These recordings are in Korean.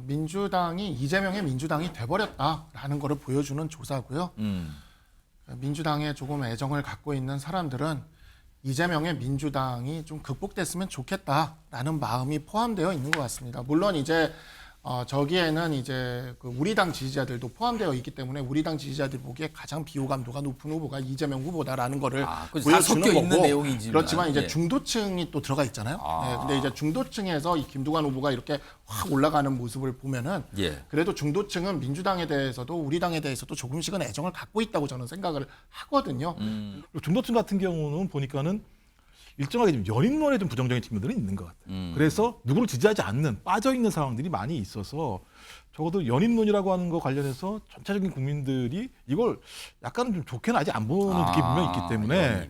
민주당이 이재명의 민주당이 돼버렸다라는 것을 보여주는 조사고요. 민주당에 조금 애정을 갖고 있는 사람들은 이재명의 민주당이 좀 극복됐으면 좋겠다라는 마음이 포함되어 있는 것 같습니다. 물론 이제 저기에는 이제 그 우리 당 지지자들도 포함되어 있기 때문에 우리 당 지지자들 보기에 가장 비호감도가 높은 후보가 이재명 후보다라는 거를 보여주는 거고. 있는 내용이지만. 그렇지만 이제 예. 중도층이 또 들어가 있잖아요. 네, 근데 이제 중도층에서 이 김두관 후보가 이렇게 확 올라가는 모습을 보면은 예. 그래도 중도층은 민주당에 대해서도 우리 당에 대해서도 조금씩은 애정을 갖고 있다고 저는 생각을 하거든요. 중도층 같은 경우는 보니까는 일정하게 좀 연인론에 좀 부정적인 측면들은 있는 것 같아요. 그래서 누구를 지지하지 않는 빠져있는 상황들이 많이 있어서 적어도 연인론이라고 하는 거 관련해서 전체적인 국민들이 이걸 약간은 좀 좋게는 아직 안 보는 느낌이 분명히 있기 때문에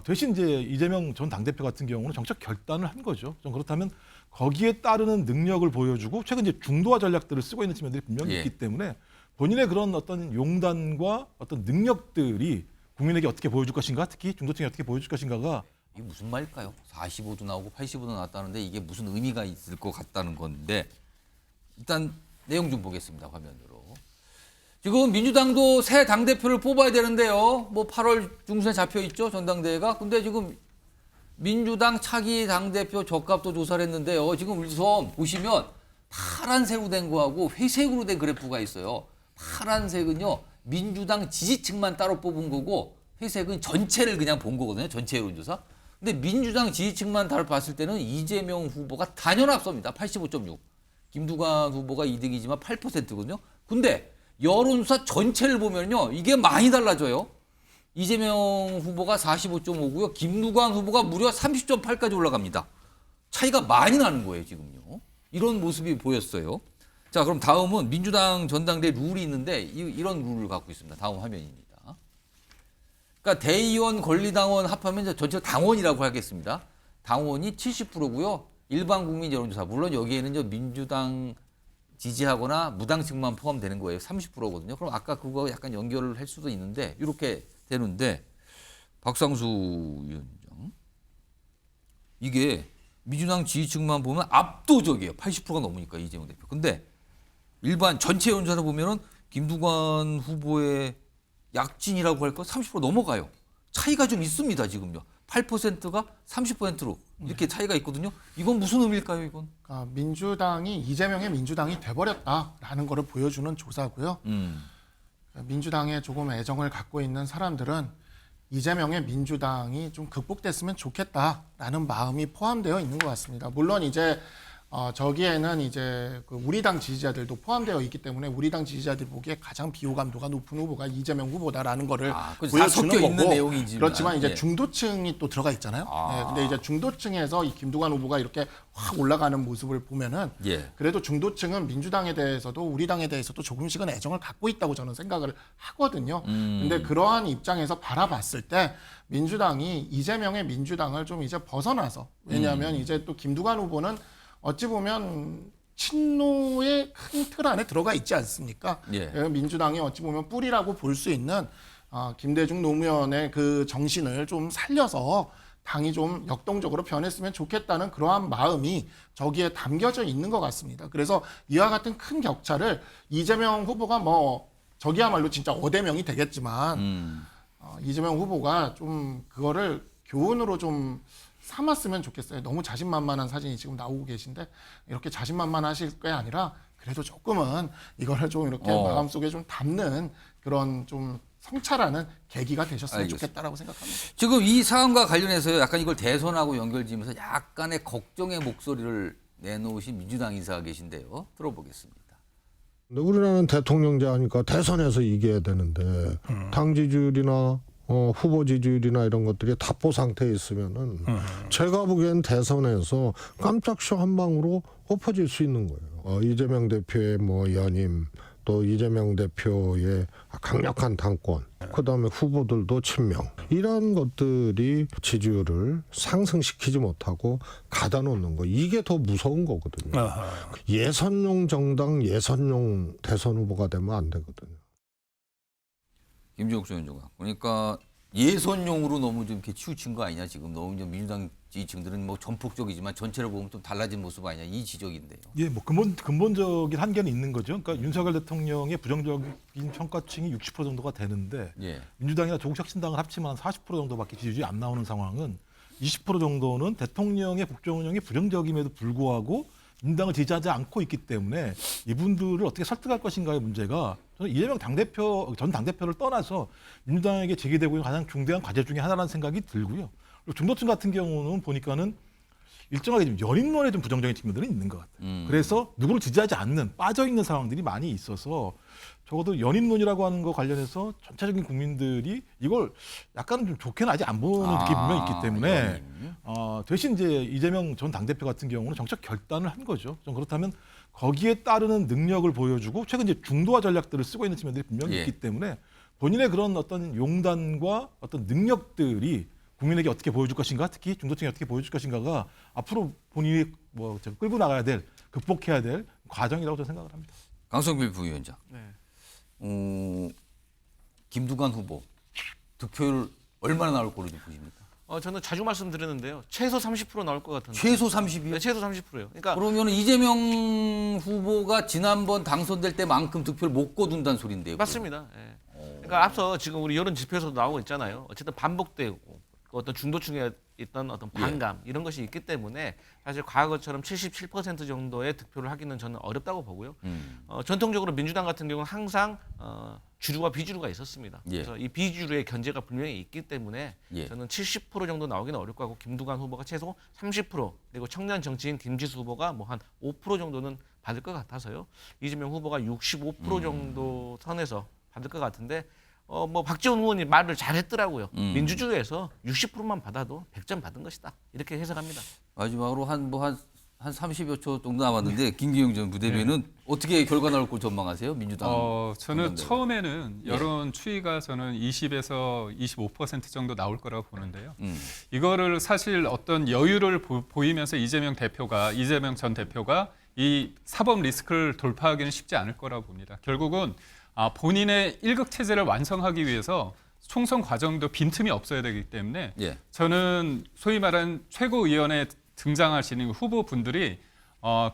대신 이제 이재명 전 당대표 같은 경우는 정책 결단을 한 거죠. 좀 그렇다면 거기에 따르는 능력을 보여주고 최근 이제 중도화 전략들을 쓰고 있는 측면들이 분명히 예. 있기 때문에 본인의 그런 어떤 용단과 어떤 능력들이 국민에게 어떻게 보여줄 것인가, 특히 중도층에 어떻게 보여줄 것인가가 이게 무슨 말일까요? 45도 나오고 80도 나왔다는데 이게 무슨 의미가 있을 것 같다는 건데 일단 내용 좀 보겠습니다. 화면으로. 지금 민주당도 새 당대표를 뽑아야 되는데요. 뭐 8월 중순에 잡혀 있죠. 전당대회가. 근데 지금 민주당 차기 당대표 적합도 조사를 했는데요. 지금 우선 보시면 파란색으로 된 거하고 회색으로 된 그래프가 있어요. 파란색은요. 민주당 지지층만 따로 뽑은 거고 회색은 전체를 그냥 본 거거든요. 전체 여론조사. 근데 민주당 지지층만 따로 봤을 때는 이재명 후보가 단연 앞섭니다. 85.6. 김두관 후보가 2등이지만 8%거든요. 근데 여론조사 전체를 보면요. 이게 많이 달라져요. 이재명 후보가 45.5고요. 김두관 후보가 무려 30.8까지 올라갑니다. 차이가 많이 나는 거예요, 지금요. 이런 모습이 보였어요. 자, 그럼 다음은 민주당 전당대 룰이 있는데 이런 룰을 갖고 있습니다. 다음 화면입니다. 그러니까 대의원, 권리당원 합하면 이제 전체 당원이라고 하겠습니다. 당원이 70%고요. 일반 국민 여론조사. 물론 여기에는 민주당 지지하거나 무당층만 포함되는 거예요. 30%거든요. 그럼 아까 그거 약간 연결을 할 수도 있는데 이렇게 되는데 박상수 위원장 이게 민주당 지지층만 보면 압도적이에요. 80%가 넘으니까 이재명 대표. 근데 일반 전체 여론조사 보면은 김두관 후보의 약진이라고 할까 30% 넘어가요. 차이가 좀 있습니다. 지금요. 8%가 30%로 이렇게 차이가 있거든요. 이건 무슨 의미일까요? 이건? 민주당이 이재명의 민주당이 돼버렸다라는 것을 보여주는 조사고요. 민주당에 조금 애정을 갖고 있는 사람들은 이재명의 민주당이 좀 극복됐으면 좋겠다라는 마음이 포함되어 있는 것 같습니다. 물론 이제 저기에는 이제 그 우리 당 지지자들도 포함되어 있기 때문에 우리 당 지지자들 보기에 가장 비호감도가 높은 후보가 이재명 후보다라는 거를 보여주는 거고. 있는 내용이지만. 그렇지만 이제 예. 중도층이 또 들어가 있잖아요. 네, 근데 이제 중도층에서 이 김두관 후보가 이렇게 확 올라가는 모습을 보면은 예. 그래도 중도층은 민주당에 대해서도 우리 당에 대해서도 조금씩은 애정을 갖고 있다고 저는 생각을 하거든요. 근데 그러한 입장에서 바라봤을 때 민주당이 이재명의 민주당을 좀 이제 벗어나서 왜냐하면 이제 또 김두관 후보는 어찌 보면 친노의 큰 틀 안에 들어가 있지 않습니까? 예. 민주당이 어찌 보면 뿌리라고 볼 수 있는 김대중 노무현의 그 정신을 좀 살려서 당이 좀 역동적으로 변했으면 좋겠다는 그러한 마음이 저기에 담겨져 있는 것 같습니다. 그래서 이와 같은 큰 격차를 이재명 후보가 뭐 저기야말로 진짜 어대명이 되겠지만 이재명 후보가 좀 그거를 교훈으로 좀 삼았으면 좋겠어요. 너무 자신만만한 사진이 지금 나오고 계신데 이렇게 자신만만하실 게 아니라 그래도 조금은 이거를 좀 이렇게 마음속에 좀 담는 그런 좀 성찰하는 계기가 되셨으면 알겠습니다. 좋겠다라고 생각합니다. 지금 이 사안과 관련해서요. 약간 이걸 대선하고 연결지면서 약간의 걱정의 목소리를 내놓으신 민주당 인사가 계신데요. 들어보겠습니다. 근데 우리나라는 대통령제 하니까 대선에서 이겨야 되는데 당 지지율이나 후보 지지율이나 이런 것들이 답보 상태에 있으면은 제가 보기엔 대선에서 깜짝 쇼 한 방으로 엎어질 수 있는 거예요. 이재명 대표의 뭐 연임, 또 이재명 대표의 강력한 당권, 그다음에 후보들도 친명, 이런 것들이 지지율을 상승시키지 못하고 가다놓는 거, 이게 더 무서운 거거든요. 예선용 정당, 예선용 대선 후보가 되면 안 되거든요. 김종욱 전 위원장. 그러니까 예선용으로 너무 좀 이렇게 치우친 거 아니냐 지금 너무 좀 민주당 지지층들은 뭐 전폭적이지만 전체를 보면 좀 달라진 모습 아니냐 이 지적인데요. 예, 뭐 근본적인 한계는 있는 거죠. 그러니까 윤석열 대통령의 부정적인 평가층이 60% 정도가 되는데 예. 민주당이나 조국혁신당을 합치면 한 40% 정도밖에 지지율이 안 나오는 상황은 20% 정도는 대통령의 국정 운영이 부정적임에도 불구하고 민주당을 지지하지 않고 있기 때문에 이분들을 어떻게 설득할 것인가의 문제가 저는 이재명 전 당대표를 떠나서 민주당에게 제기되고 있는 가장 중대한 과제 중에 하나라는 생각이 들고요. 그리고 중도층 같은 경우는 보니까는 일정하게 좀 연인론에 좀 부정적인 측면들은 있는 것 같아요. 그래서 누구를 지지하지 않는 빠져 있는 상황들이 많이 있어서 적어도 연인론이라고 하는 거 관련해서 전체적인 국민들이 이걸 약간은 좀 좋게는 아직 안 보는 느낌이 분명히 있기 때문에 대신 이제 이재명 전 당대표 같은 경우는 정책 결단을 한 거죠. 좀 그렇다면 거기에 따르는 능력을 보여주고 최근 이제 중도화 전략들을 쓰고 있는 측면들이 분명히 예. 있기 때문에 본인의 그런 어떤 용단과 어떤 능력들이 국민에게 어떻게 보여줄 것인가, 특히 중도층에 어떻게 보여줄 것인가가 앞으로 본인이 뭐 끌고 나가야 될, 극복해야 될 과정이라고 저는 생각을 합니다. 강성필 부위원장. 네. 김두관 후보 득표율 얼마나 나올 걸로 좀 보십니까? 저는 자주 말씀드리는데요. 최소 30% 나올 것 같은데. 최소 30이요? 네, 최소 30%예요. 그러니까 그러면 이재명 후보가 지난번 당선될 때만큼 득표를 못 거둔다는 소리인데요. 맞습니다. 예. 그러니까 앞서 지금 우리 여론 지표에서도 나오고 있잖아요. 어쨌든 반복되고 어떤 중도층에 있던 어떤 반감 이런 것이 있기 때문에 사실 과거처럼 77% 정도의 득표를 하기는 저는 어렵다고 보고요. 전통적으로 민주당 같은 경우는 항상 주류와 비주류가 있었습니다. 예. 그래서 이 비주류의 견제가 분명히 있기 때문에 예. 저는 70% 정도 나오기는 어렵고 하고 김두관 후보가 최소 30% 그리고 청년 정치인 김지수 후보가 뭐 한 5% 정도는 받을 것 같아서요. 이재명 후보가 65% 정도 선에서 받을 것 같은데 뭐 박지원 의원이 말을 잘했더라고요. 민주주의에서 60%만 받아도 100점 받은 것이다. 이렇게 해석합니다. 마지막으로 한 30여 초 정도 남았는데 김기용 전 부대변인은 어떻게 결과 나올 걸 전망하세요? 민주당. 저는 전당대회. 처음에는 여론 추이가 저는 20에서 25% 정도 나올 거라고 보는데요. 이거를 사실 어떤 여유를 보이면서 이재명 전 대표가 이 사법 리스크를 돌파하기는 쉽지 않을 거라고 봅니다. 결국은 본인의 일극 체제를 완성하기 위해서 총선 과정도 빈틈이 없어야 되기 때문에 예. 저는 소위 말하는 최고위원회 등장하시는 후보분들이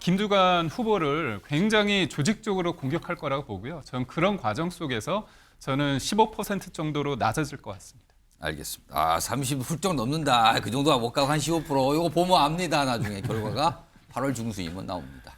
김두관 후보를 굉장히 조직적으로 공격할 거라고 보고요. 저는 그런 과정 속에서 저는 15% 정도로 낮아질 것 같습니다. 알겠습니다. 30 훌쩍 넘는다. 그 정도가 못 가고 한 15%. 이거 보면 압니다. 나중에 결과가 8월 중순이면 나옵니다.